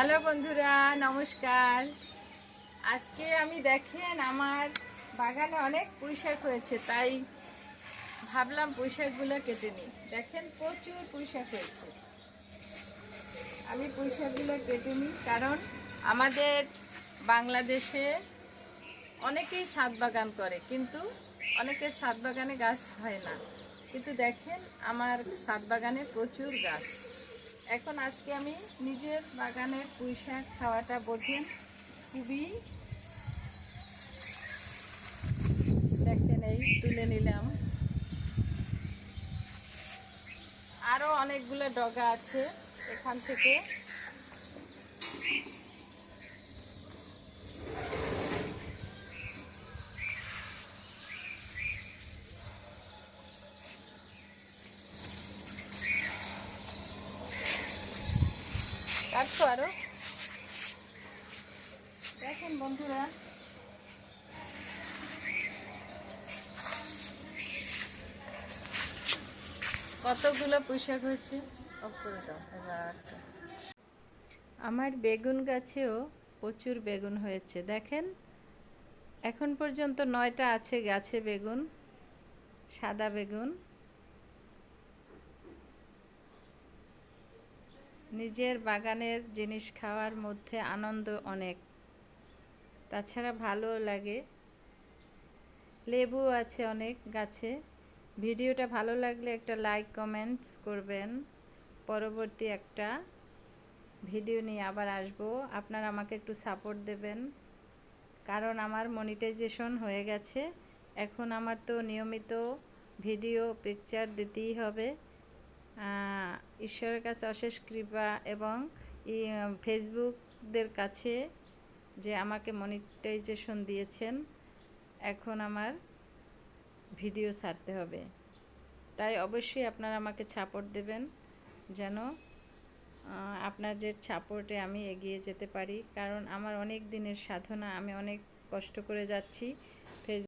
Hello বন্ধুরা, নমস্কার। আজকে আমি দেখেন আমার বাগানে অনেক পুঁইশাক হয়েছে, তাই ভাবলাম পুঁইশাকগুলো কেটে নিই। দেখেন প্রচুর পুঁইশাক হয়েছে। আমি পুঁইশাকগুলো কেটে নিই, কারণ আমাদের বাংলাদেশে অনেকেই ছাদ বাগান করে, কিন্তু অনেকের ছাদ বাগানে গাছ হয় না। কিন্তু দেখেন আমার ছাদ বাগানে প্রচুর গাছ। এখন আজকে আমি নিজের বাগানের পুঁইশাক খাওয়াটা বোঝেন খুবই। দেখেন এই তুলে নিলাম, আরো অনেকগুলো ডগা আছে এখান থেকে। কাটতো আরো। দেখেন বন্ধুরা, কতগুলো পুঁইশাক হয়েছে। অফ করে দাও এবার। আমার বেগুন গাছেও প্রচুর বেগুন হয়েছে। দেখেন এখন পর্যন্ত 9টা আছে গাছে বেগুন, সাদা বেগুন। নিজের বাগানের জিনিস খাওয়ার মধ্যে আনন্দ অনেক, তাছাড়া ভালো লাগে। লেবু আছে অনেক গাছে। ভিডিওটা ভালো লাগলে একটা লাইক কমেন্টস করবেন। পরবর্তী একটা ভিডিও নিয়ে আবার আসবো, আপনারা আমাকে একটু সাপোর্ট দেবেন, কারণ আমার মনিটাইজেশন হয়ে গেছে। এখন আমার তো নিয়মিত ভিডিও পিকচার দিতেই হবে। ঈশ্বরের কাছে অশেষ কৃপা এবং ফেসবুকদের কাছে যে আমাকে মনিটাইজেশন দিয়েছেন, এখন আমার ভিডিও ছাড়তে হবে। তাই অবশ্যই আপনারা আমাকে সাপোর্ট দেবেন, যেন আপনাদের সাপোর্টে আমি এগিয়ে যেতে পারি। কারণ আমার অনেক দিনের সাধনা, আমি অনেক কষ্ট করে যাচ্ছি।